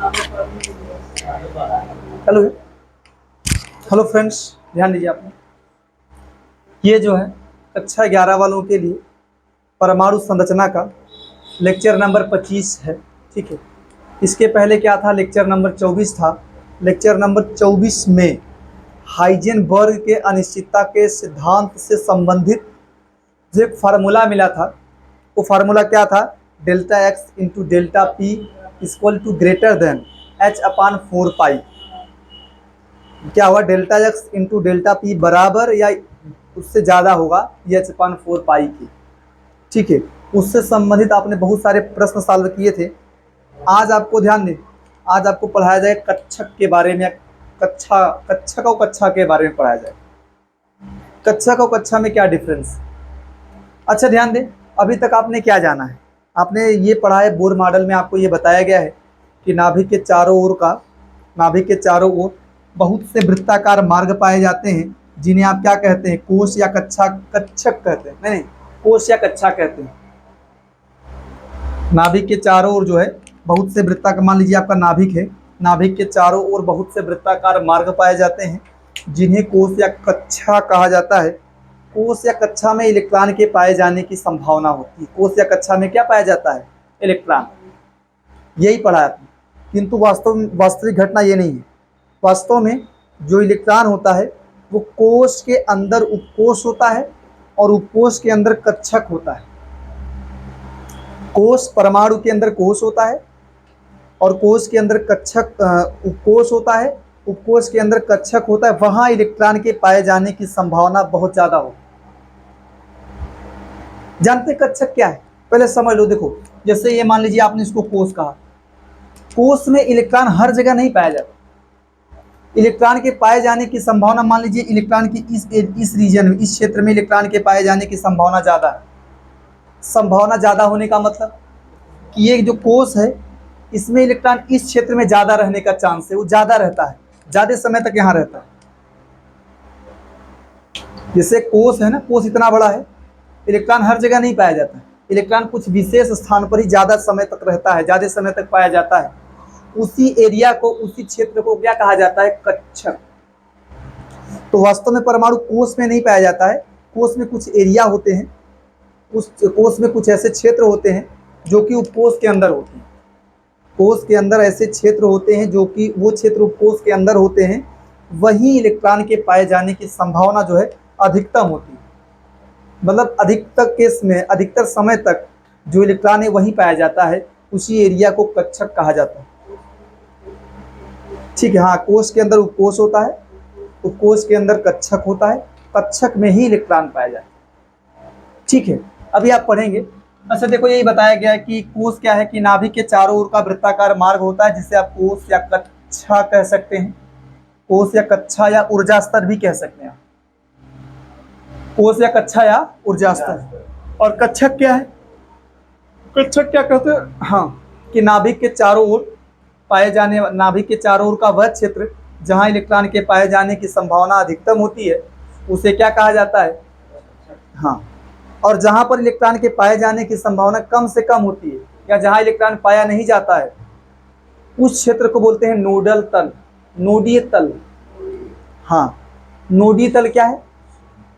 Hello hello friends, ध्यान दीजिए आपने। ये जो है कक्षा 11 वालों के लिए परमाणु संरचना का लेक्चर नंबर 25 है। ठीक है, इसके पहले क्या था? लेक्चर नंबर 24 था। लेक्चर नंबर 24 में हाइजेनबर्ग के अनिश्चितता के सिद्धांत से संबंधित जो एक फार्मूला मिला था, वो फार्मूला क्या था? Delta X into delta P equal to greater than H upon 4 pi. क्या हुआ? Delta X into delta P बराबर या उससे ज़्यादा होगा एच अपान 4 पाई की। ठीक है, उससे संबंधित आपने बहुत सारे प्रश्न सॉल्व किए थे। आज आपको ध्यान दें, आज आपको पढ़ाया जाए कक्षक के बारे में। कक्षक और कक्षा के बारे में पढ़ाया जाए। कक्षक और कक्षा में क्या डिफरेंस? अच्छा ध्यान दें, अभी तक आपने क्या जाना है? आपने ये पढ़ा है, बोर मॉडल में आपको ये बताया गया है कि नाभिक के चारों ओर बहुत से वृत्ताकार मार्ग पाए जाते हैं, जिन्हें आप क्या कहते हैं? कोश या कक्षक कहते हैं। नहीं, कोश या कक्षा कहते हैं। नाभिक के चारों ओर जो है बहुत से वृत्ताकार, मान लीजिए आपका नाभिक है, नाभिक के चारों ओर बहुत से वृत्ताकार मार्ग पाए जाते हैं, जिन्हें कोश या कक्षा कहा जाता है। कोश या कक्षा में इलेक्ट्रॉन के पाए जाने की संभावना होती है। कोश या कक्षा में क्या पाया जाता है? इलेक्ट्रॉन। यही पढ़ा है आपने, किंतु वास्तविक घटना ये नहीं है। वास्तव में जो इलेक्ट्रॉन होता है वो कोश के अंदर उपकोश होता है और उपकोश के अंदर कक्षक होता है। कोश, परमाणु के अंदर कोश होता है और कोश के अंदर उपकोश होता है, उपकोश के अंदर कक्षक होता है। वहां इलेक्ट्रॉन के पाए जाने की संभावना बहुत ज़्यादा होती है। जानते कक्षक क्या है? पहले समझ लो। देखो, जैसे ये मान लीजिए आपने इसको कोश कहा। कोश में इलेक्ट्रॉन हर जगह नहीं पाया जाता। इलेक्ट्रॉन के पाए जाने की संभावना, मान लीजिए इलेक्ट्रॉन की इस रीजन में, इस क्षेत्र में इलेक्ट्रॉन के पाए जाने की संभावना ज़्यादा है। संभावना ज़्यादा होने का मतलब कि ये जो कोश है इसमें इलेक्ट्रॉन इस क्षेत्र में ज़्यादा रहने का चांस है, वो ज़्यादा रहता है, ज़्यादा समय तक यहाँ रहता है। जैसे कोश है ना, कोश इतना बड़ा है, इलेक्ट्रॉन हर जगह नहीं पाया जाता है। इलेक्ट्रॉन कुछ विशेष स्थान पर ही ज़्यादा समय तक रहता है, ज़्यादा समय तक पाया जाता है। उसी एरिया को, उसी क्षेत्र को क्या कहा जाता है? कक्षक। तो वास्तव में परमाणु कोश में नहीं पाया जाता है। कोश में कुछ एरिया होते हैं, उस कोश में कुछ ऐसे क्षेत्र होते हैं जो कि उपकोश के अंदर होते हैं। कोश के अंदर ऐसे क्षेत्र होते हैं जो कि वो क्षेत्र उपकोश के अंदर होते हैं। वहीं इलेक्ट्रॉन के पाए जाने की संभावना जो है अधिकतम होती है। मतलब अधिकतर केस में, अधिकतर समय तक जो इलेक्ट्रॉन है वहीं पाया जाता है। उसी एरिया को कक्षक कहा जाता है। ठीक है, हाँ, कोश के अंदर उपकोश होता है, उपकोश के अंदर कक्षक होता है, कक्षक में ही इलेक्ट्रॉन पाया जाता है। ठीक है, अभी आप पढ़ेंगे। अच्छा देखो, यही बताया गया है कि कोश क्या है कि नाभिक के चारों ओर का वृत्ताकार मार्ग होता है, जिसे आप कोश या कक्षा कह सकते हैं। कोश या कक्षा या ऊर्जा स्तर भी कह सकते हैं। कोश या कक्षा या ऊर्जा स्तर। और कक्षक क्या है? कक्षक क्या कहते हैं? हाँ, कि नाभिक के चारों ओर पाए जाने, नाभिक के चारों ओर का वह क्षेत्र जहां इलेक्ट्रॉन के पाए जाने की संभावना अधिकतम होती है, उसे क्या कहा जाता है? हाँ, और जहां पर इलेक्ट्रॉन के पाए जाने की संभावना कम से कम होती है या जहां इलेक्ट्रॉन पाया नहीं जाता है, उस क्षेत्र को बोलते हैं नोडल तल, नोडीय तल। हाँ, नोडीय तल क्या है?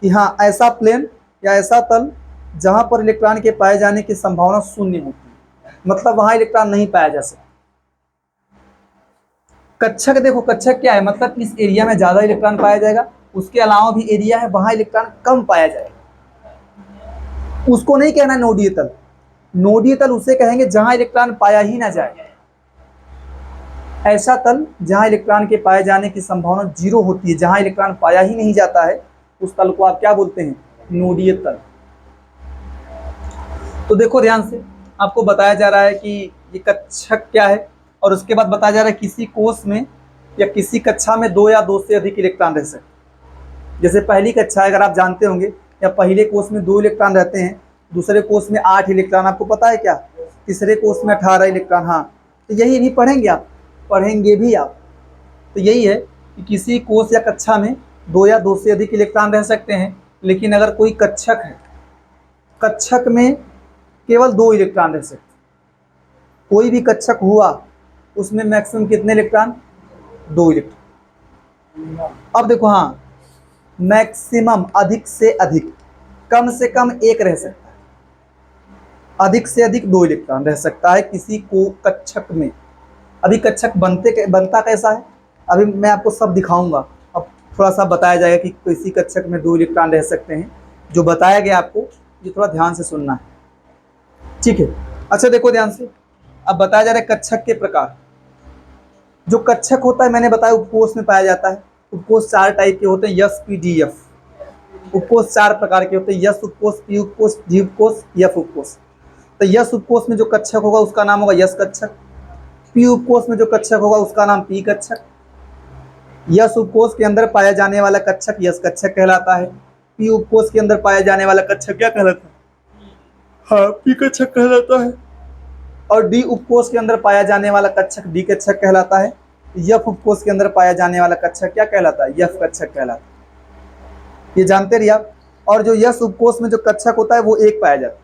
कि हाँ, ऐसा प्लेन या ऐसा तल जहां पर इलेक्ट्रॉन के पाए जाने की संभावना शून्य होती है, मतलब वहां इलेक्ट्रॉन नहीं पाया जा सकता। कक्षक देखो, कक्षक क्या है? मतलब इस एरिया में ज्यादा इलेक्ट्रॉन पाया जाएगा, उसके अलावा भी एरिया है वहां इलेक्ट्रॉन कम पाया जाएगा। उसको नहीं कहना नोडीय तल। नोडीय तल उसे कहेंगे जहां इलेक्ट्रॉन पाया ही ना जाए। ऐसा तल जहां इलेक्ट्रॉन के पाए जाने की संभावना 0 होती है, जहां इलेक्ट्रॉन पाया ही नहीं जाता है, उस तल को आप क्या बोलते हैं? नोडीय तल। तो देखो ध्यान से, आपको बताया जा रहा है कि ये कक्षक क्या है, और उसके बाद बताया जा रहा है किसी कोश में या किसी कक्षा में 2 या 2 से अधिक इलेक्ट्रॉन रह सकते हैं। जैसे पहली कक्षा अगर आप जानते होंगे, या पहले कोश में 2 इलेक्ट्रॉन रहते हैं, दूसरे कोश में 8 इलेक्ट्रॉन, आपको पता है क्या? तीसरे कोश में 18 इलेक्ट्रॉन। हाँ, तो यही नहीं पढ़ेंगे आप, पढ़ेंगे भी आप। तो यही है कि किसी कोश या कक्षा में 2 या 2 से अधिक इलेक्ट्रॉन रह सकते हैं। लेकिन अगर कोई कक्षक है, कक्षक में केवल 2 इलेक्ट्रॉन रह सकते। कोई भी कक्षक हुआ उसमें मैक्सिमम कितने इलेक्ट्रॉन? 2 इलेक्ट्रॉन। अब देखो, हाँ, मैक्सिमम अधिक से अधिक, कम से कम 1 रह सकता है, अधिक से अधिक 2 इलेक्ट्रॉन रह सकता है किसी को कक्षक में। अभी कक्षक बनता कैसा है, अभी मैं आपको सब दिखाऊंगा। अब थोड़ा सा बताया जाएगा कि किसी कक्षक में 2 इलेक्ट्रॉन रह सकते हैं। जो बताया गया आपको ये थोड़ा ध्यान से सुनना है, ठीक है। अच्छा देखो ध्यान से, अब बताया जा रहा है कक्षक के प्रकार। जो कक्षक होता है मैंने बताया उपकोष में पाया जाता है। उपकोष 4 टाइप के होते हैं, यस पी डी एफ। उपकोष 4 प्रकार के होते हैं, यस उपकोष, पी उपकोष, डी उपकोष, एफ उपकोष। तो यस उपकोष में जो कक्षक होगा उसका नाम होगा यस कक्षक। पी उपकोष में जो कक्षक होगा उसका नाम पी कक्षक। यस उपकोष के अंदर पाया जाने वाला कक्षक यस कक्षक कहलाता है। पी उपकोष के अंदर पाया जाने वाला कक्षक क्या कहलाता है? हाँ, पी कक्षक कहलाता है। और डी उपकोष के अंदर पाया जाने वाला कक्षक डी कक्षक कहलाता है। एफ उपकोष के अंदर पाया जाने वाला कक्षक क्या कहलाता है? एफ कक्षक कहलाता है। ये जानते रहिए आप। और जो यस उपकोष में जो कक्षक होता है वो 1 पाया जाता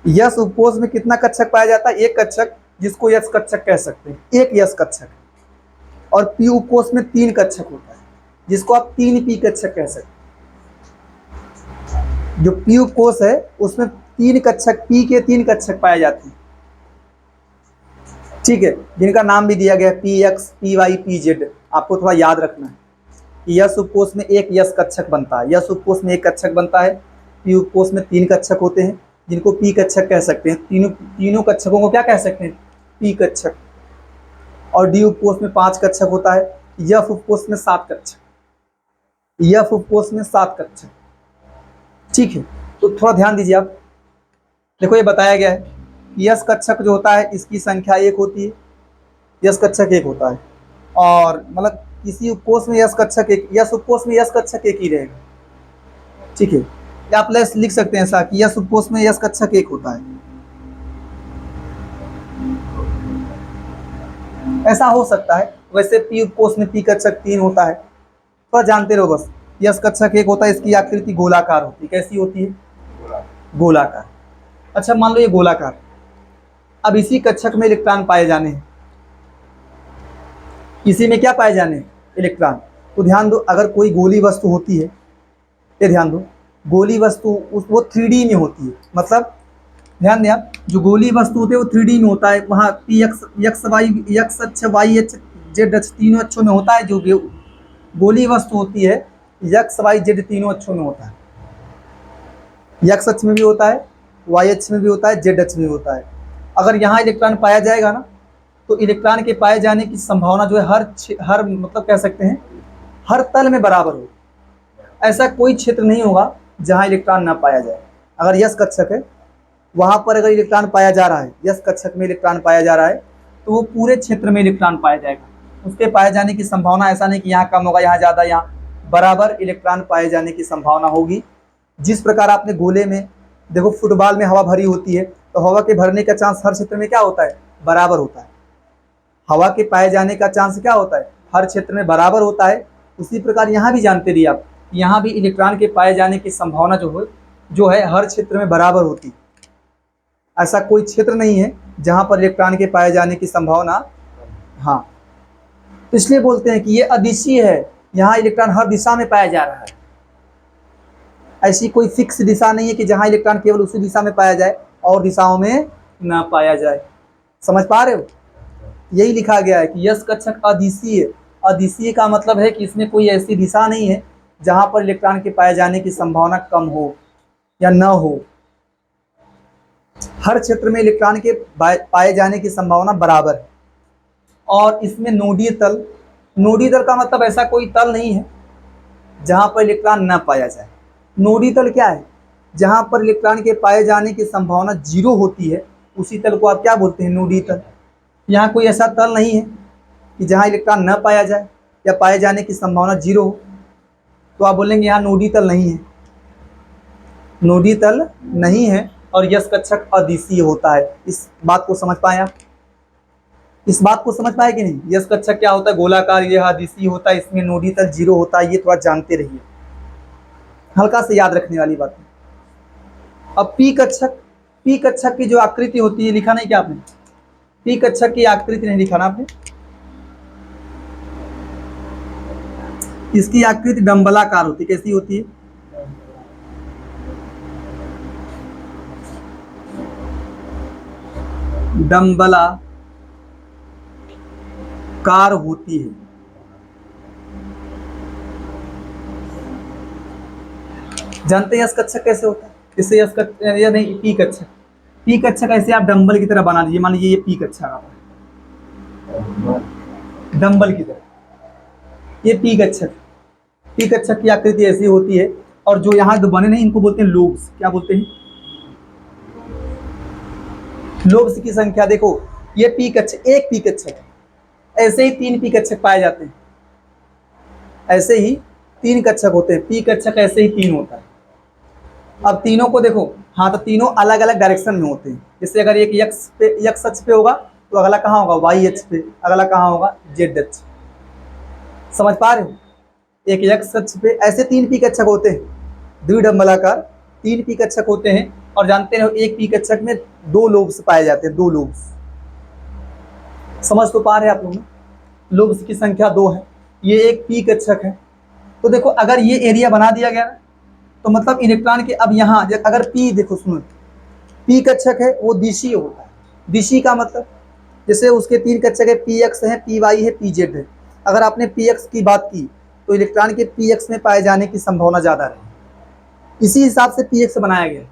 है। यस उपकोष में कितना कक्षक पाया जाता है? 1 कक्षक, जिसको यस कक्षक कह सकते हैं, 1 यस कक्षक। और पी उपकोष में 3 कक्षक होता है, जिसको आप 3 पी कक्षक कह सकते हैं। जो पी उपकोष है उसमें 3 कक्षक, पी के 3 कक्षक पाए जाते हैं, ठीक है, जिनका नाम भी दिया गया है P X, P Y, P Z. आपको थोड़ा याद रखना है कि यस उपकोष में 1 यस कक्षक बनता है, यस उपकोष में 1 कक्षक बनता है। पी उपकोष में 3 कक्षक होते हैं, जिनको पी कक्षक कह सकते हैं। तीनों कक्षकों को क्या कह सकते हैं? पी कक्षक। और डी उपकोष में 5 कक्षक होता है। एफ उपकोष में 7 कक्षक, एफ उपकोष में 7 कक्षक, ठीक है। तो थोड़ा ध्यान दीजिए आप। देखो ये बताया गया है यस कक्षक जो होता है इसकी संख्या 1 होती है, यस कक्षक 1 होता है। और मतलब किसी उपकोष में यस कक्षक 1, यस उपकोष में यस कक्षक 1 ही रहेगा, ठीक है। या आप लिख सकते हैं ऐसा कि यस उपकोष में यस कक्षक 1 होता है, ऐसा हो सकता है। वैसे पी उपकोष में पी कक्षक 3 होता है, तो जानते रहो बस। यस कक्षक 1 होता है, इसकी आकृति गोलाकार होती है। कैसी होती है? गोलाकार। अच्छा मान लो ये गोलाकार, अब इसी कक्षक में इलेक्ट्रॉन पाए जाने हैं। इसी में क्या पाए जाने हैं? इलेक्ट्रॉन। तो ध्यान दो, अगर कोई गोली वस्तु होती है, ये ध्यान दो, गोली वस्तु वो 3D में होती है। मतलब ध्यान दें आप, जो गोली वस्तु होती है वो 3D में होता है। वहाँ पी एक्स वाई, एक्स अक्ष, वाई अक्ष, जेड अक्ष, तीनों अक्षों में होता है। जो गोली वस्तु होती है एक्स वाई जेड तीनों अक्षों में होता है। एक्स अक्ष में भी होता है, वाई अक्ष में भी होता है, जेड अक्ष में भी होता है। अगर यहाँ इलेक्ट्रॉन पाया जाएगा ना, तो इलेक्ट्रॉन के पाए जाने की संभावना जो है हर मतलब कह सकते हैं हर तल में बराबर हो। ऐसा कोई क्षेत्र नहीं होगा जहाँ इलेक्ट्रॉन ना पाया जाए। अगर यस कक्षक है, वहाँ पर अगर इलेक्ट्रॉन पाया जा रहा है, यस कक्षक में इलेक्ट्रॉन पाया जा रहा है, तो वो पूरे क्षेत्र में इलेक्ट्रॉन पाया जाएगा। उसके पाए जाने की संभावना ऐसा नहीं कि यहाँ कम होगा, यहाँ ज़्यादा, यहाँ बराबर इलेक्ट्रॉन पाए जाने की संभावना होगी। जिस प्रकार आपने गोले में देखो, फुटबॉल में हवा भरी होती है, तो हवा के भरने का चांस हर क्षेत्र में क्या होता है? बराबर होता है। हवा के पाए जाने का चांस क्या होता है? हर क्षेत्र में बराबर होता है। उसी प्रकार यहाँ भी जानते रहिए आप, यहाँ भी इलेक्ट्रॉन के पाए जाने की संभावना जो है हर क्षेत्र में बराबर होती है। ऐसा कोई क्षेत्र नहीं है जहाँ पर इलेक्ट्रॉन के पाए जाने की संभावना, हाँ, तो इसलिए बोलते हैं कि ये अदिशीय है, यहाँ इलेक्ट्रॉन हर दिशा में पाया जा रहा है। ऐसी कोई फिक्स दिशा नहीं है कि जहाँ इलेक्ट्रॉन केवल उसी दिशा में पाया जाए और दिशाओं में ना पाया जाए। समझ पा रहे हो? यही लिखा गया है कि यस कक्षक अदिशीय। अदिशीय का मतलब है कि इसमें कोई ऐसी दिशा नहीं है जहाँ पर इलेक्ट्रॉन के पाए जाने की संभावना कम हो या न हो। हर क्षेत्र में इलेक्ट्रॉन के पाए जाने की संभावना बराबर है। और इसमें नोडीय तल, नोडीय तल का मतलब ऐसा कोई तल नहीं है जहाँ पर इलेक्ट्रॉन न पाया जाए। नोडीय तल क्या है? जहाँ पर इलेक्ट्रॉन के पाए जाने की संभावना 0 होती है, उसी तल को आप क्या बोलते हैं? नोडीय तल। यहाँ कोई ऐसा तल नहीं है कि जहाँ इलेक्ट्रॉन न पाया जाए या पाए जाने की संभावना 0 हो, तो आप बोलेंगे यहाँ नोडीय तल नहीं है। नोडीय तल नहीं है और यस कक्षक अदिशीय होता है। इस बात को समझ पाए आप? इस बात को समझ पाए कि नहीं? यस कक्षक क्या होता है? गोलाकार, यह अदिशीय होता है, इसमें नोडीय तल 0 होता है। ये थोड़ा जानते रहिए, हल्का से याद रखने वाली बात है। अब पी कक्षक, पी कक्षक की जो आकृति होती है, लिखा नहीं क्या आपने? पी कक्षक की आकृति नहीं लिखा ना आपने, इसकी आकृति डंबलाकार होती है। कैसी होती है? डंबलाकार होती है। जानते हैं यश कक्षक कैसे होता है? इससे यश कक्षक या नहीं, पी कक्षक। पी कक्षक ऐसे आप डंबल की तरह बना लीजिए। मान लीजिए ये पी कक्षक आप डंबल की तरह, ये पी कक्षक। पी कक्षक की आकृति ऐसी होती है। और जो यहाँ जो बने नहीं इनको बोलते हैं लोब्स। क्या बोलते हैं? लोब्स की संख्या देखो, ये पी कक्षक, एक पी कक्षक है। ऐसे ही 3 पी कक्षक पाए जाते हैं। ऐसे ही 3 कक्षक होते हैं। पी कक्षक ऐसे ही 3 होता है। अब तीनों को देखो, हाँ तो तीनों अलग अलग डायरेक्शन में होते हैं। जैसे अगर एक एक्स अक्ष पे होगा तो अगला कहाँ होगा? वाई अक्ष पे। अगला कहाँ होगा? जेड अक्ष। समझ पा रहे हो? एक एक्स अक्ष पे ऐसे 3 पी कक्षक होते हैं, द्विडंबलाकार 3 पी कक्षक होते हैं। और जानते हो एक पी कक्षक में 2 लोब्स पाए जाते हैं। 2 लोब्स, समझ तो पा रहे हैं आप लोग? लोब्स की संख्या 2 है। ये एक पी कक्षक है। तो देखो अगर ये एरिया बना दिया गया ना, तो मतलब इलेक्ट्रॉन के अब यहाँ अगर पी, देखो सुनो, पी कक्षक है वो दिशीय होता है। दिशी का मतलब जैसे उसके 3 कक्षक है, पी एक्स है, पी वाई है, पी जेड है। अगर आपने पी एक्स की बात की तो इलेक्ट्रॉन के पी एक्स में पाए जाने की संभावना ज़्यादा है। इसी हिसाब से पी एक्स बनाया गया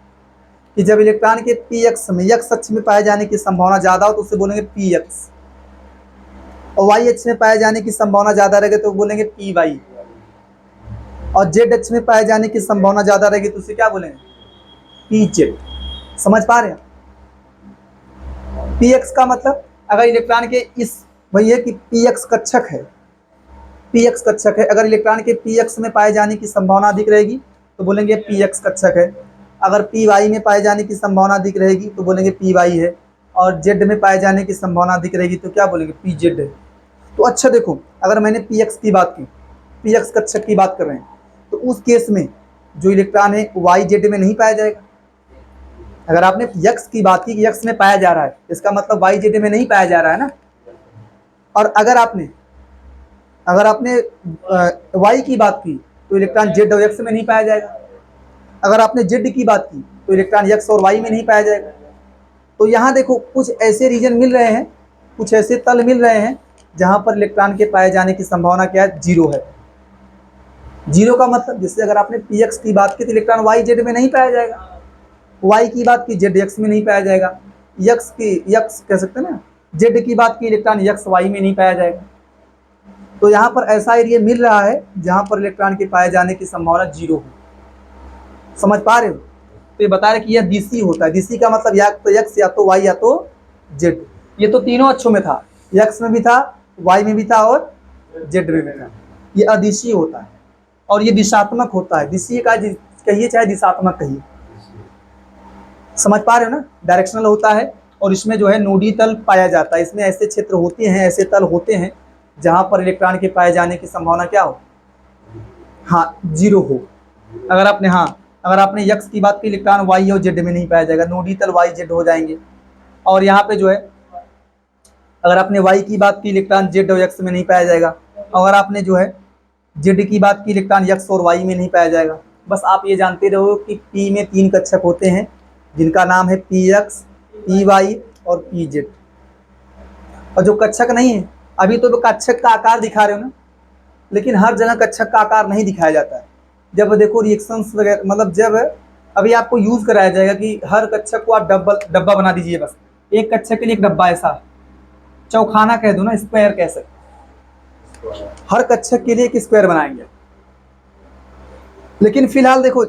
कि जब इलेक्ट्रॉन के पी एक्स में एक्स अक्ष में पाए जाने की संभावना ज़्यादा हो तो उसे बोलेंगे पी एक्स, और वाई अक्ष में पाए जाने की संभावना ज़्यादा रहेगी तो बोलेंगे पी वाई, और जेड अक्ष में पाए जाने की संभावना ज़्यादा रहेगी तो उसे क्या बोलेंगे? P Z. समझ पा रहे हैं? पी एक्स का मतलब अगर इलेक्ट्रॉन के इस वही है कि पी एक्स कक्षक है, पी एक्स कक्षक है। अगर इलेक्ट्रॉन के पी एक्स में पाए जाने की संभावना अधिक रहेगी तो बोलेंगे पी एक्स कक्षक है। अगर पी वाई में पाए जाने की संभावना अधिक रहेगी तो बोलेंगे पी वाई है। और जेड में पाए जाने की संभावना अधिक रहेगी तो क्या बोलेंगे? पी जेड है। तो अच्छा देखो, अगर मैंने पी एक्स की बात की, पी एक्स कक्षक की बात कर रहे हैं, तो उस केस में जो इलेक्ट्रॉन है वाई जेड में नहीं पाया जाएगा। अगर आपने यक्स की बात की कि यक्स में पाया जा रहा है, इसका मतलब वाई जेड में नहीं पाया जा रहा है ना। और अगर आपने वाई की बात की तो इलेक्ट्रॉन जेड और एक्स में नहीं पाया जाएगा। अगर आपने जेड की बात की तो इलेक्ट्रॉन एक्स और वाई में नहीं पाया जाएगा। तो यहाँ देखो कुछ ऐसे रीजन मिल रहे हैं, कुछ ऐसे तल मिल रहे हैं जहाँ पर इलेक्ट्रॉन के पाए जाने की संभावना क्या है? 0 है। 0 का मतलब जैसे अगर आपने पी एक्स की बात की तो इलेक्ट्रॉन वाई जेड में नहीं पाया जाएगा। वाई की बात की जेड एक्स में नहीं पाया जाएगा। यक्स कह सकते हैं ना, जेड की बात की इलेक्ट्रॉन यक्स वाई में नहीं पाया जाएगा। तो यहाँ पर ऐसा एरिया मिल रहा है जहाँ पर इलेक्ट्रॉन के पाए जाने की संभावना 0 हो। समझ पा रहे हो? तो ये बता रहे कि यह दिशी होता है। दिशी का मतलब या तो एक्स या तो वाई या तो जेड। ये तो तीनों अक्षों में था, एक्स में भी था, वाई में भी था और जेड में भी था। ये अदिशी होता है और ये दिशात्मक होता है। दिशीय का कहिए चाहे दिशात्मक कहिए। समझ पा रहे हो ना? डायरेक्शनल होता है और इसमें जो है नोडी तल पाया जाता है। इसमें ऐसे क्षेत्र होते हैं, ऐसे तल होते हैं जहाँ पर इलेक्ट्रॉन के पाए जाने की संभावना क्या हो? हाँ, 0 हो। अगर आपने यक्स की बात की, इलेक्ट्रॉन वाई और जेड में नहीं पाया जाएगा, नोडी तल वाई जेड हो जाएंगे। और यहाँ पे जो है अगर आपने वाई की बात की, इलेक्ट्रॉन जेड और एक्स में नहीं पाया जाएगा। अगर आपने जो है जेड की बात की, इलेक्ट्रॉन एक्स और वाई में नहीं पाया जाएगा। बस आप ये जानते रहो कि पी में 3 कक्षक होते हैं जिनका नाम है पी एक्स, पी वाई और पी जेड। और जो कक्षक नहीं है, अभी तो कक्षक का आकार दिखा रहे हो ना, लेकिन हर जगह कक्षक का आकार नहीं दिखाया जाता है। जब देखो रिएक्शंस वगैरह, मतलब जब अभी आपको यूज कराया जाएगा कि हर कक्षक को आप डब्बा बना दीजिए। बस एक कक्षक के लिए एक डब्बा, ऐसा चौखाना कह दो ना, स्क्वायर कह सकते। हर कक्षक के लिए एक स्क्वायर बनाएंगे। लेकिन फिलहाल देखो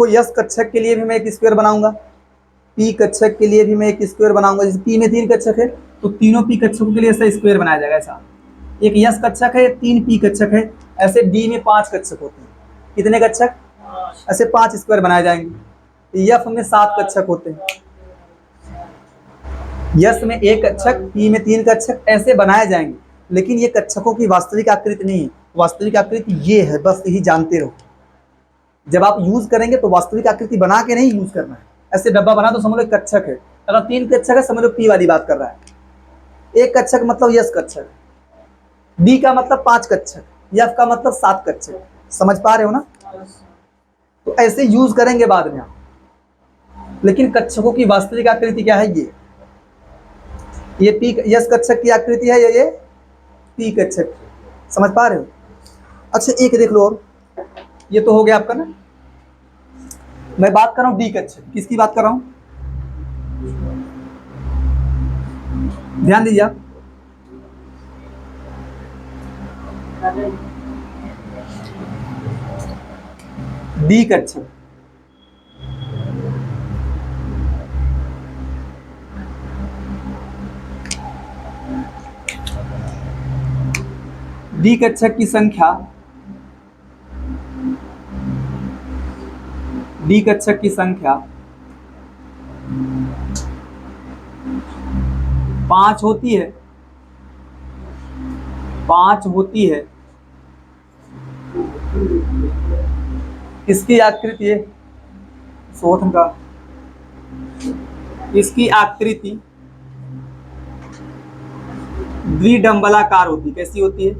यस कक्षक के लिए भी मैं एक स्क्वायर बनाऊंगा, पी कक्षक के लिए भी मैं एक स्क्वायर बनाऊंगा। जैसे पी में 3 कक्षक है तो तीनों पी कक्षकों के लिए ऐसा स्क्वायर बनाया जाएगा। ऐसा एक यस कक्षक है, 3 पी कक्षक है। ऐसे डी में 5 कक्षक होते हैं। कितने कक्षक? ऐसे 5 स्क्वायर बनाए जाएंगे। एफ में 7 कक्षक होते हैं। यस में 1 कक्षक, पी में 3 कक्षक, ऐसे बनाए जाएंगे। लेकिन ये कक्षकों की वास्तविक आकृति नहीं है। वास्तविक आकृति ये है, बस यही जानते रहो। जब आप यूज करेंगे तो वास्तविक आकृति बना के नहीं यूज करना है। ऐसे डब्बा बना तो समझ लो कक्षक है। अगर 3 कक्षक है समझ लो पी वाली बात कर रहा है। एक कक्षक मतलब यस कक्षक, डी का मतलब 5 कक्षक, एफ का मतलब 7 कक्षक। समझ पा रहे हो ना? तो ऐसे यूज करेंगे बाद में आप। लेकिन कक्षकों की वास्तविक आकृति क्या है? ये पी यस कक्षक की आकृति है, ये पी कक्षक। समझ पा रहे हो? अच्छा एक देख लो और, ये तो हो गया आपका ना। मैं बात कर रहा हूं डी कक्षक। किसकी बात कर रहा हूं? ध्यान दीजिए आप। डी कक्षक, डी कक्षक की संख्या, डी कक्षक की संख्या 5 होती है, 5 होती है। इसकी आकृति है शोधन का, इसकी आकृति द्विडंबलाकार होती। कैसी होती है?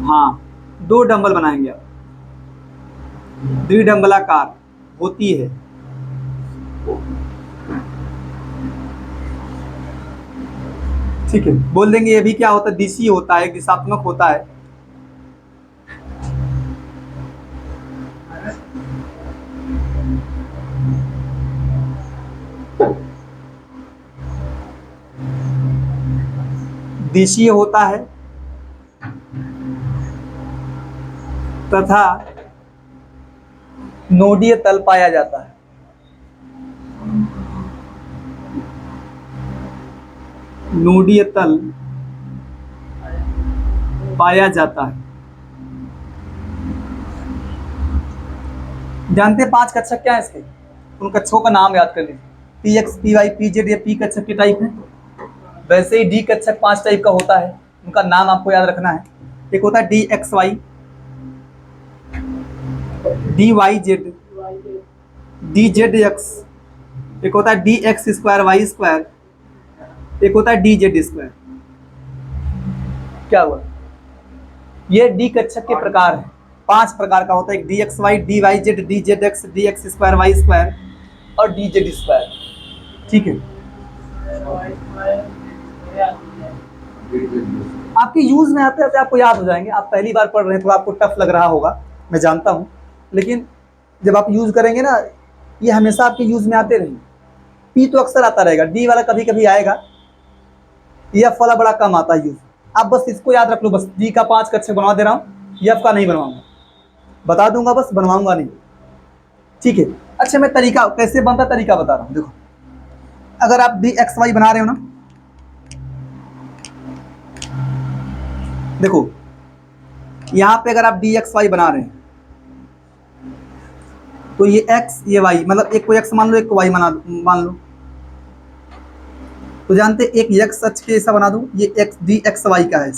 हाँ, 2 डंबल बनाएंगे आप, द्विडंबलाकार होती है। ठीक है, बोल देंगे ये भी क्या होता है? दिशी होता है, दिशात्मक होता है। दिशीय होता है तथा नोडीय तल पाया जाता है। नोडीय तल पाया जाता है। जानते हैं 5 कक्षक क्या है इसके? उन कक्षकों का नाम याद कर लीजिए। P X, P Y, P Z, ये पी कक्षक के टाइप है। वैसे ही डी कक्षक 5 टाइप का होता है, उनका नाम आपको याद रखना है। एक होता है D X Y, D Y Z, D Z X, एक होता है D X square Y square, एक होता है डी जेड स्क्वायर। क्या हुआ? ये डी कक्षक के प्रकार है। 5 प्रकार का होता है। एक D X Y, D Y Z, D Z X, D X square Y square और डी जेड स्क्वायर। ठीक है, आपके यूज में आते आते आपको याद हो जाएंगे। आप पहली बार पढ़ रहे हैं, थोड़ा आपको टफ लग रहा होगा, मैं जानता हूं, लेकिन जब आप यूज करेंगे ना, ये हमेशा आपके यूज में आते रहेंगे। पी तो अक्सर आता रहेगा, डी वाला कभी कभी आएगा, एफ वाला बड़ा कम आता है यूज। आप बस इसको याद रख लो। बस डी का 5 कक्षक बनवा दे रहा हूँ, एफ का नहीं बनवाऊंगा, बता दूंगा बस, बनवाऊंगा नहीं। ठीक है। अच्छा मैं तरीका कैसे बनता, तरीका बता रहा हूँ। देखो, अगर आप डी एक्स वाई बना रहे हो ना, देखो यहां पे अगर आप डी एक्स वाई बना रहे हैं तो ये एक्स ये वाई, मतलब एक को एक्स मान लो, एक को वाई मान लो। तो जानते एक एक्स अक्ष के ऐसा बना दूं, ये एक्स डी एक्स वाई का है,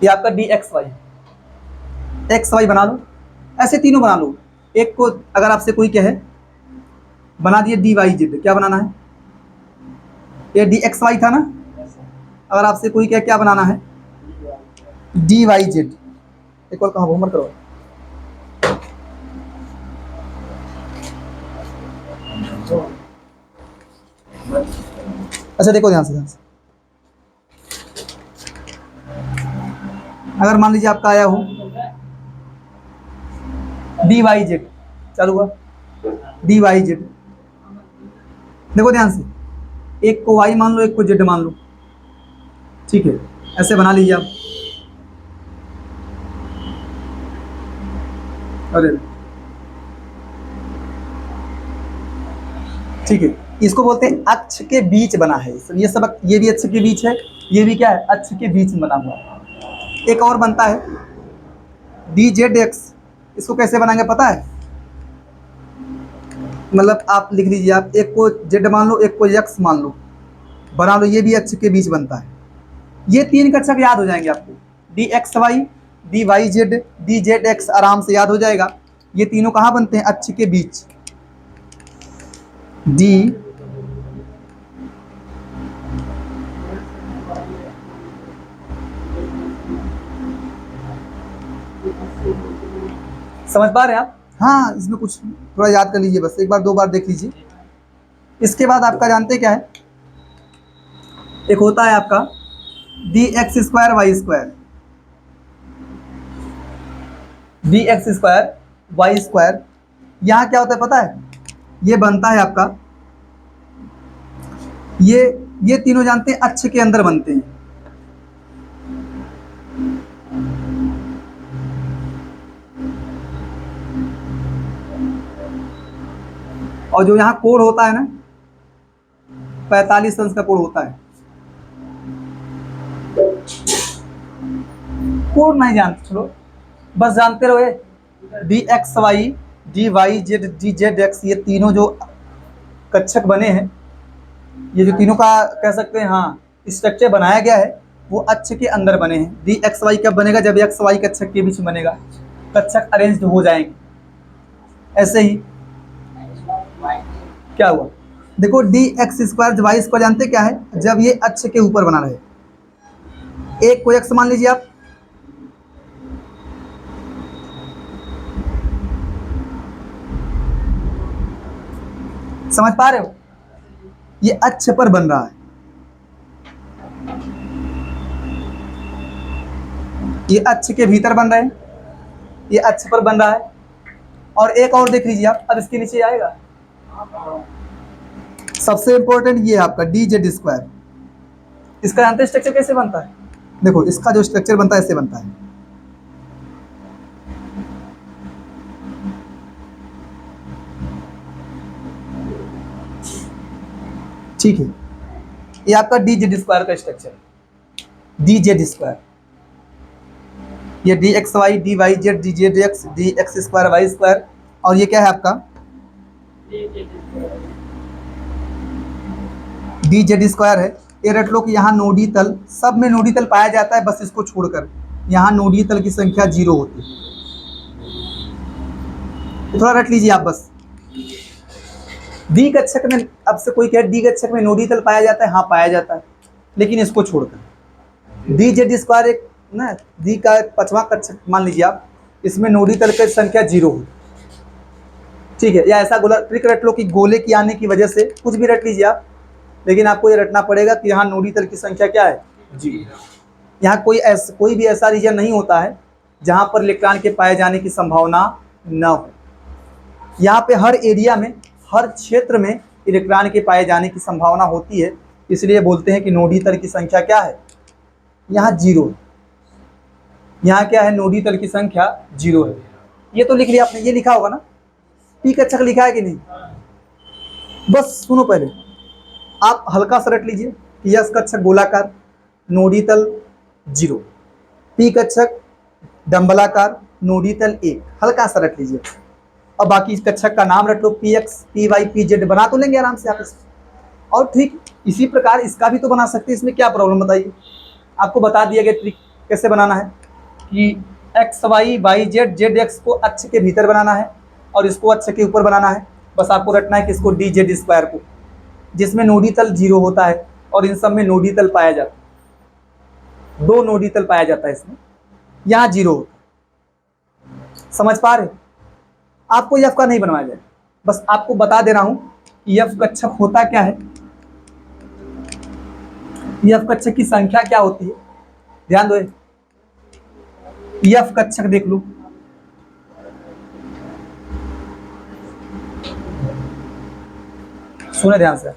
ये आपका डी एक्स वाई बना लो। ऐसे तीनों बना लो। एक को अगर आपसे कोई कहे बना दिए डी वाई जेड, क्या बनाना है? ये डी एक्स वाई था ना, अगर आपसे कोई कहे क्या बनाना है? D Y Z. एक और कहा होमवर्क करो। अच्छा देखो ध्यान से, अगर मान लीजिए आपका आया हो डी वाई जेड, चालू हुआ डी वाई जेड। देखो ध्यान से, एक को वाई मान लो, एक को जेड मान लो। ठीक है, ऐसे बना लीजिए आप। अरे ठीक है, इसको बोलते हैं अक्ष के बीच बना है। ये सब, ये भी अक्ष के बीच है, ये भी क्या है? अक्ष के बीच में बना हुआ। एक और बनता है डी जेड एक्स। इसको कैसे बनाएंगे पता है? मतलब आप लिख लीजिए, आप एक को जेड मान लो, एक को एक्स मान लो, बना लो, ये भी अक्ष के बीच बनता है। ये 3 कक्षक याद हो जाएंगे आपको, D X Y, D Y Z, D Z X, आराम से याद हो जाएगा। ये तीनों कहाँ बनते हैं? अक्ष के बीच। डी समझ पा रहे हैं आप? हाँ, इसमें कुछ थोड़ा याद कर लीजिए, बस एक बार 2 बार देख लीजिए। इसके बाद आपका जानते हैं क्या है, एक होता है आपका D X square Y square. D X square Y square, यहाँ क्या होता है पता है? ये बनता है आपका, ये तीनों जानते हैं अक्ष के अंदर बनते हैं। और जो यहाँ कोण होता है ना, 45 अंश का कोण होता है। कोण नहीं जानते, चलो बस जानते रहो D X Y, D Y Z, D Z X, ये तीनों जो कक्षक बने हैं, ये जो तीनों का कह सकते हैं हाँ स्ट्रक्चर बनाया गया है, वो अक्ष के अंदर बने हैं। डी एक्स वाई कब बनेगा? जब एक्स वाई कक्षक के बीच में बनेगा, कक्षक अरेंज्ड हो जाएंगे। ऐसे ही क्या हुआ, देखो D X square Y square जानते क्या है? जब ये अक्ष के ऊपर बना रहे। एक कोई अक्ष मान लीजिए आप, समझ पा रहे हो? ये अक्ष पर बन रहा है, ये अक्ष के भीतर बन रहे हैं, ये अक्ष पर बन रहा है। और एक और देख लीजिए आप, अब इसके नीचे आएगा सबसे इंपॉर्टेंट, ये है आपका डी जेड स्क्वायर। इसका जानते स्ट्रक्चर कैसे बनता है? देखो इसका जो स्ट्रक्चर बनता है ऐसे बनता है, ठीक है? ये आपका डी जेड स्क्वायर का स्ट्रक्चर है, डी जेड स्क्वायर। ये D X Y, D Y Z, D Z X, D X square Y square. और ये क्या है आपका डी जेड स्क्वायर है। ये रट लो कि यहाँ नोडी तल, सब में नोडी तल पाया जाता है, बस इसको छोड़कर यहाँ नोडी तल की संख्या 0 होती है। तो थोड़ा रट लीजिए आप बस। डी कक्षक में, अब से कोई कहे डी कक्षक में नोडी तल पाया जाता है, हाँ पाया जाता है, लेकिन इसको छोड़कर डी जेड स्क्वायर एक ना, डी का 5वां कक्षक मान लीजिए आप, इसमें नोडी तल की संख्या 0 हो, ठीक है? या ऐसा गोला ट्रिक रट लो कि गोले की आने की वजह से कुछ भी रट लीजिए आप, लेकिन आपको ये रटना पड़ेगा कि यहाँ नोडी तल की संख्या क्या है? 0। यहाँ कोई भी ऐसा रीजन नहीं होता है जहाँ पर इलेक्ट्रॉन के पाए जाने की संभावना न हो। यहाँ पे हर एरिया में, हर क्षेत्र में इलेक्ट्रॉन के पाए जाने की संभावना होती है, इसलिए बोलते हैं कि नोडी तल की संख्या क्या है? यहाँ 0। यहाँ क्या है? नोडी तल की संख्या 0 है। ये तो लिख लिया आपने, ये लिखा होगा ना, पी कक्षक लिखा है कि नहीं? बस सुनो पहले, आप हल्का सा रट लीजिए कि यस कक्षक गोलाकार, नोडी तल 0, पी कक्षक डंबलाकार, नोडी तल 1, हल्का सा रट लीजिए। और बाकी इस कक्षक का नाम रट लो, P X, P Y, P Z, बना तो लेंगे आराम से आप इसको। और ठीक इसी प्रकार इसका भी तो बना सकते हैं, इसमें क्या प्रॉब्लम बताइए? आपको बता दिया गया ट्रिक कैसे बनाना है कि X Y, Y Z, Z X को अक्ष के भीतर बनाना है और इसको अक्ष के ऊपर बनाना है। बस आपको रटना है कि इसको डी जेड स्क्वायर को, जिसमें नोडी तल 0 होता है और इन सब में नोडी तल पाया जाता है, 2 नोडी तल पाया जाता है इसमें, यहाँ 0 होता है। समझ पा रहे? आपको एफ का नहीं बनवाया जाए, बस आपको बता दे रहा हूं कि एफ कक्षक होता क्या है, एफ कक्षक की संख्या क्या होती है। ध्यान दो, एफ कक्षक देख लो, सुने ध्यान से,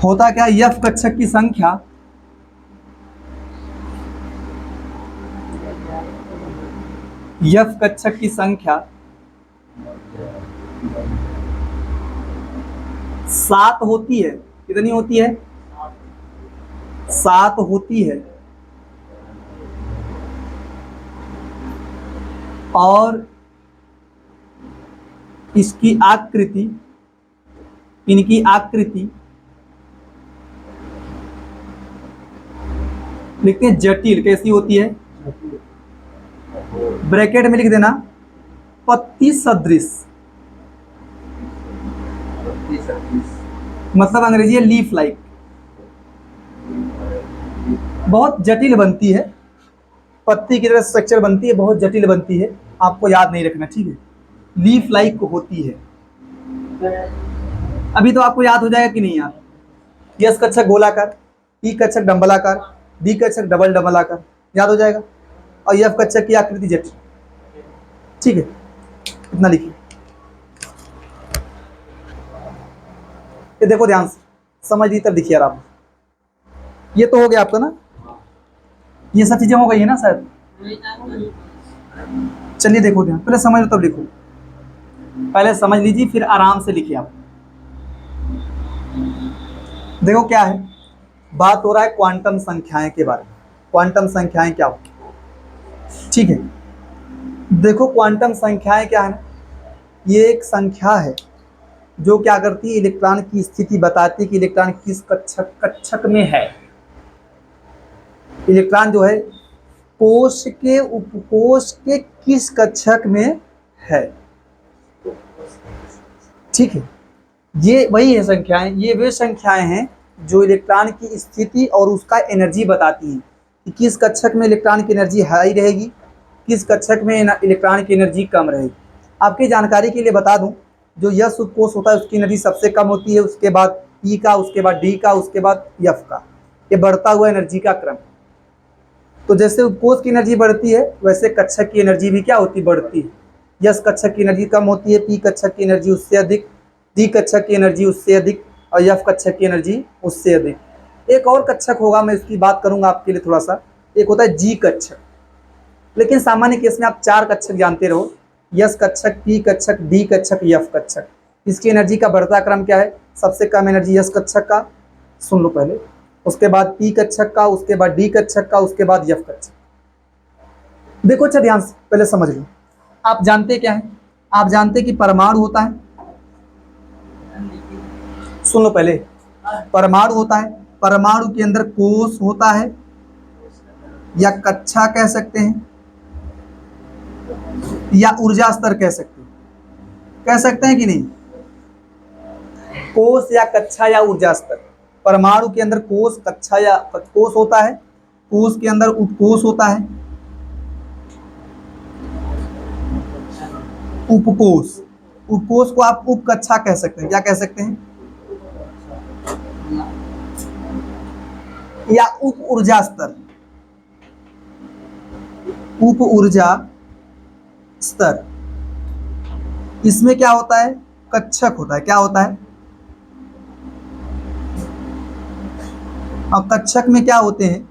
होता क्या? एफ कक्षक की संख्या एफ कक्षक की संख्या 7 होती है। कितनी होती है? 7 होती है। और इसकी आकृति, इनकी आकृति लिखते हैं जटिल। कैसी होती है? ब्रैकेट में लिख देना पत्ती सदृश, मतलब अंग्रेजी है लीफ लाइक। बहुत जटिल बनती है, पत्ती की तरह स्ट्रक्चर बनती है, बहुत जटिल बनती है। आपको याद नहीं रखना, ठीक है। लीफ लाइक होती है। अभी तो आपको याद हो जाएगा कि नहीं यार। यस कक्षक गोलाकार, ई कक्षक डंबलाकार, डी कक्षक डबल डंबलाकार, याद हो जाएगा। और यफ कक्षक की आकृति जेट, ठीक है। इतना लिखिए। ये देखो ध्यान से, समझ ली तब लिखिए आराम। ये तो हो गया आपका ना, ये सब चीजें हो गई है ना सर। चलिए देखो ध्यान, पहले समझ लो तब लिखो। पहले समझ लीजिए फिर आराम से लिखिए आप। देखो क्या है, बात हो रहा है क्वांटम संख्याएं के बारे में। क्वांटम संख्याएं क्या होती है, ठीक है। देखो क्वांटम संख्याएं क्या है ना, ये एक संख्या है जो क्या करती है, इलेक्ट्रॉन की स्थिति बताती है कि इलेक्ट्रॉन किस कक्षक में है। इलेक्ट्रॉन जो है कोश के उपकोश के किस कक्षक में है, ठीक है। ये वही है संख्याएं, ये वे संख्याएं हैं जो इलेक्ट्रॉन की स्थिति और उसका एनर्जी बताती हैं कि किस कक्षक में इलेक्ट्रॉन की एनर्जी हाई रहेगी, किस कक्षक में इलेक्ट्रॉन की एनर्जी कम रहेगी। आपकी जानकारी के लिए बता दूं, जो यस उपकोष होता है उसकी एनर्जी सबसे कम होती है, उसके बाद पी का, उसके बाद डी का, उसके बाद एफ का। ये बढ़ता हुआ एनर्जी का क्रम। तो जैसे उपकोष की एनर्जी बढ़ती है वैसे कक्षक की एनर्जी भी क्या होती है, बढ़ती है। यस कक्षक की एनर्जी कम होती है, पी कक्षक की एनर्जी उससे अधिक, डी कक्षक की एनर्जी उससे अधिक, और एफ कक्षक की एनर्जी उससे अधिक। एक और कक्षक होगा, मैं उसकी बात करूंगा आपके लिए थोड़ा सा। एक होता है जी कक्षक, लेकिन सामान्य केस में आप 4 कक्षक जानते रहो, यस कक्षक, पी कक्षक, डी कक्षक, एफ कक्षक। इसकी एनर्जी का बढ़ता क्रम क्या है, सबसे कम एनर्जी यस कक्षक का, सुन लो पहले, उसके बाद पी कक्षक का, उसके बाद डी कक्षक का, उसके बाद एफ कक्षक। देखो अच्छा ध्यान से पहले समझ लो। आप जानते क्या है, आप जानते कि परमाणु होता है, सुन लो पहले, परमाणु होता है, परमाणु के अंदर कोष होता है या कक्षा कह सकते हैं या ऊर्जा स्तर कह सकते हैं कि नहीं। कोष या कक्षा या ऊर्जा स्तर। परमाणु के अंदर कोष, कक्षा या कोष होता है, कोष के अंदर उपकोष होता है, उपकोष। उपकोष को आप उप कक्षा कह सकते हैं, क्या कह सकते हैं, या उप ऊर्जा स्तर, उप ऊर्जा स्तर। इसमें क्या होता है, कक्षक होता है, क्या होता है, और कक्षक में क्या होते हैं,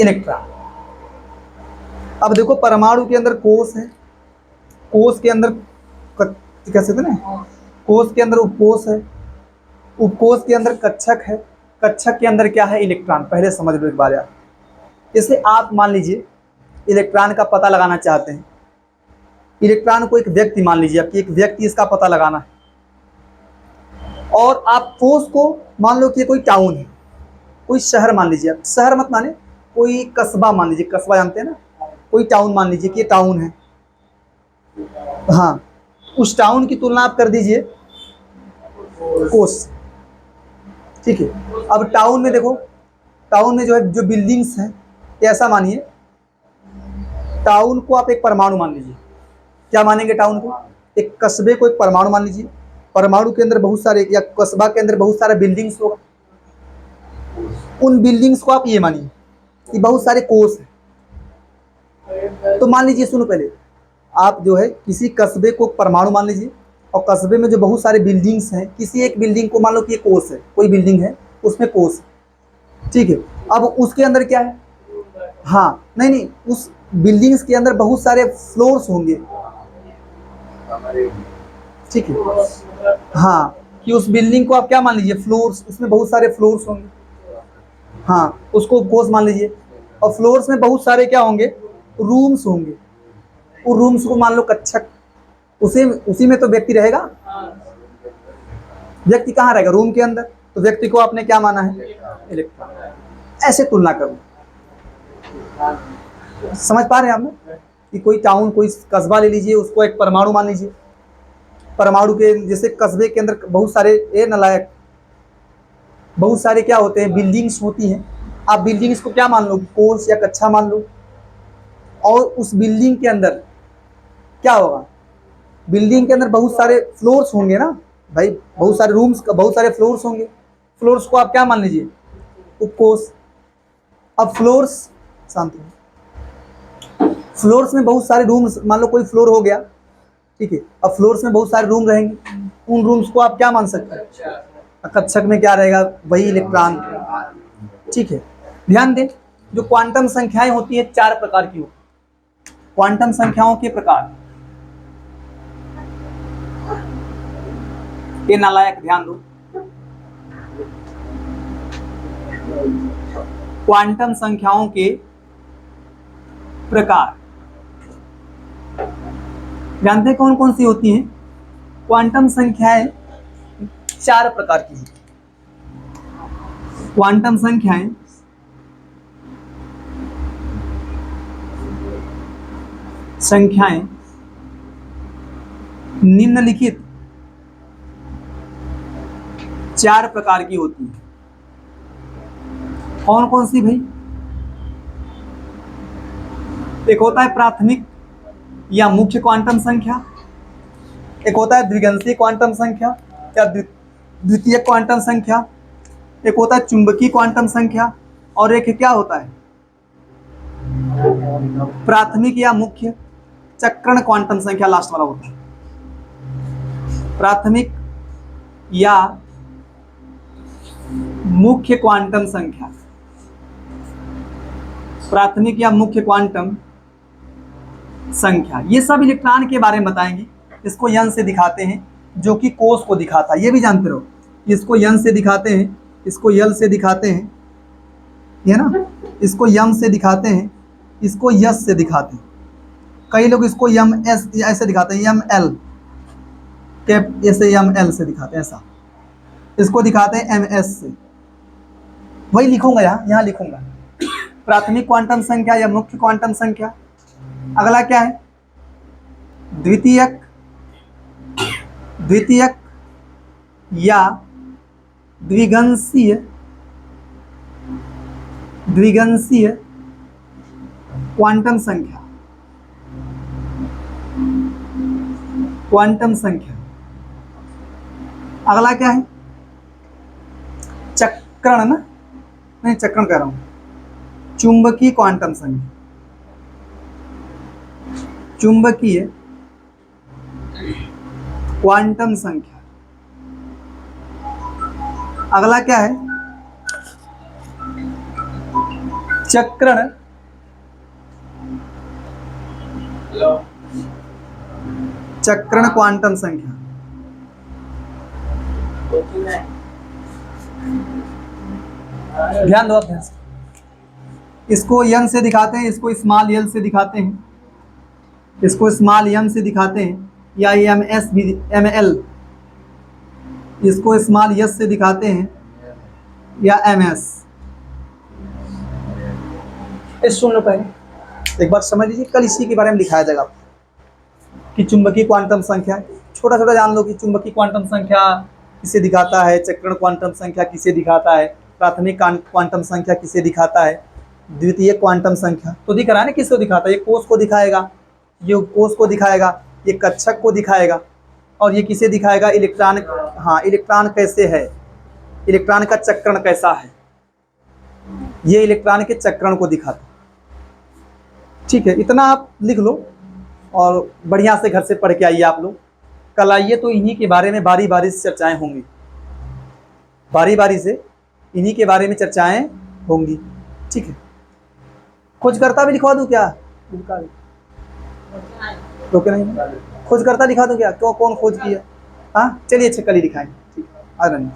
इलेक्ट्रॉन। अब देखो परमाणु के अंदर कोष है, कोष के अंदर कह सकते ना, कोष के अंदर उपकोष है, उपकोष के अंदर कक्षक है, कक्षक के अंदर क्या है, इलेक्ट्रॉन। पहले समझ लो एक बार यार। इसलिए आप मान लीजिए इलेक्ट्रॉन का पता लगाना चाहते हैं, इलेक्ट्रॉन को एक व्यक्ति मान लीजिए, आपकी एक व्यक्ति, इसका पता लगाना है। और आप कोष को मान लो कि कोई टाउन है, कोई शहर मान लीजिए, आप शहर मत माने, कोई कस्बा मान लीजिए, कस्बा जानते हैं ना, कोई टाउन मान लीजिए कि ये टाउन है। हाँ, उस टाउन की तुलना आप कर दीजिए कोष, ठीक है। अब टाउन में देखो, टाउन में जो है जो बिल्डिंग्स हैं, ऐसा मानिए टाउन को आप एक परमाणु मान लीजिए। क्या मानेंगे टाउन को, एक कस्बे को एक परमाणु मान लीजिए। परमाणु के अंदर बहुत सारे, या कस्बा के अंदर बहुत सारे बिल्डिंग्स होगा, उन बिल्डिंग्स को आप ये मानिए कि बहुत सारे कोष हैं। तो मान लीजिए, सुनो पहले, आप जो है किसी कस्बे को परमाणु मान लीजिए, और कस्बे में जो बहुत सारे बिल्डिंग्स हैं, किसी एक बिल्डिंग को मान लो कि ये कोष है, कोई बिल्डिंग है उसमें कोष, ठीक है। अब उसके अंदर क्या है, हाँ नहीं, उस बिल्डिंग्स के अंदर बहुत सारे फ्लोर्स होंगे, ठीक है। हाँ, कि उस बिल्डिंग को आप क्या मान लीजिए, फ्लोर्स, उसमें बहुत सारे फ्लोर्स होंगे, हाँ, उसको उपकोष मान लीजिए। और फ्लोर्स में बहुत सारे क्या होंगे, रूम्स होंगे, उन रूम्स को मान लो कक्षक। उसी में तो व्यक्ति रहेगा, व्यक्ति कहाँ रहेगा, रूम के अंदर। तो व्यक्ति को आपने क्या माना है, इलेक्ट्रॉन। ऐसे तुलना करो, समझ पा रहे हैं आपने, कि कोई टाउन, कोई कस्बा ले लीजिए, उसको एक परमाणु मान लीजिए। परमाणु के जैसे कस्बे के अंदर बहुत सारे, ए नलायक, बहुत सारे क्या होते हैं, बिल्डिंग्स होती हैं। आप बिल्डिंग्स को क्या मान लो, कोष या कक्षा मान लो। और उस बिल्डिंग के अंदर क्या होगा, बिल्डिंग के अंदर बहुत सारे फ्लोर्स होंगे ना भाई, बहुत सारे रूम्स, बहुत सारे फ्लोर्स होंगे। फ्लोर्स को आप क्या मान लीजिए, उपकोष। अब फ्लोर्स, शांत हो, फ्लोर्स में बहुत सारे रूम्स, मान लो कोई फ्लोर हो गया, ठीक है। अब फ्लोर्स में बहुत सारे रूम रहेंगे, उन रूम्स को आप क्या मान सकते हैं, कक्षक में क्या रहेगा, वही इलेक्ट्रॉन, ठीक है। ध्यान दें, जो क्वांटम संख्याएं होती है 4 प्रकार की होती है। क्वांटम संख्याओं के प्रकार, ये नालायक ध्यान दो, क्वांटम संख्याओं के प्रकार जानते हैं कौन कौन सी होती हैं? क्वांटम संख्याएं 4 प्रकार की होती हैं। क्वांटम संख्याएं निम्नलिखित 4 प्रकार की होती हैं। कौन कौन सी भाई? एक होता है प्राथमिक या मुख्य क्वांटम संख्या, एक होता है द्विगंशीय क्वांटम संख्या या द्वितीय क्वांटम संख्या, एक होता है चुंबकीय क्वांटम संख्या, और एक क्या होता है, प्राथमिक या मुख्य चक्रण क्वांटम संख्या, लास्ट वाला होता है। प्राथमिक या मुख्य क्वांटम संख्या, प्राथमिक या मुख्य क्वांटम संख्या, ये सब इलेक्ट्रॉन के बारे में बताएंगे। इसको यन से दिखाते हैं, जो कि कोष को दिखाता है, ये भी जानते रहो। इसको यन से दिखाते हैं, इसको यल से दिखाते हैं, ये ना, इसको यम से दिखाते हैं, इसको यस से दिखाते हैं। कई लोग इसको यम एस ऐसे दिखाते हैं, यम एल कैप, ऐसे यम एल से दिखाते हैं, ऐसा। इसको दिखाते हैं एम एस से, वही लिखूंगा यहाँ लिखूंगा, प्राथमिक क्वांटम संख्या या मुख्य क्वांटम संख्या। अगला क्या है, द्वितीयक या द्विगंशीय क्वांटम संख्या। अगला क्या है, चक्रण ना, नहीं चक्रण कह रहा हूं, चुंबकीय क्वांटम संख्या, चुंबकीय क्वांटम संख्या। अगला क्या है, चक्रण क्वांटम संख्या। ध्यान दो अभ्यास, इसको यन से दिखाते हैं, इसको स्मॉल यल से दिखाते हैं, इसको स्मॉल यम से दिखाते हैं, या एम एस भी एम एल, इसको स्मॉल यस से दिखाते हैं, या एम एस। सुन लो पहले, एक बार समझ लीजिए, कल इसी के बारे में दिखाया जाएगा कि चुंबकीय क्वांटम संख्या, छोटा छोटा जान लो कि चुंबकीय क्वांटम संख्या किसे दिखाता है, चक्रण क्वांटम संख्या किसे दिखाता है, प्राथमिक क्वांटम संख्या किसे दिखाता है, द्वितीय क्वांटम संख्या तो दिख रहा है ना किसको दिखाता है, ये कोष को दिखाएगा, ये कोष को दिखाएगा, ये कक्षक को दिखाएगा, और ये किसे दिखाएगा, इलेक्ट्रॉन। हाँ, इलेक्ट्रॉन कैसे है, इलेक्ट्रॉन का चक्रण कैसा है, ये इलेक्ट्रॉन के चक्रण को दिखाता है। ठीक है, इतना आप लिख लो और बढ़िया से घर से पढ़ के आइए आप लोग। कल आइए तो इन्हीं के बारे में बारी बारी से चर्चाएं होंगी, बारी बारी से इन्हीं के बारे में चर्चाएं होंगी। ठीक है, खोजकर्ता भी लिखवा दूं क्या, तो क्या नहीं, खोजकर्ता लिखा दूं क्या, क्यों, कौन खोज किया। हाँ चलिए, अच्छा कल ही दिखाएंगे। ठीक है, आ रहा नहीं।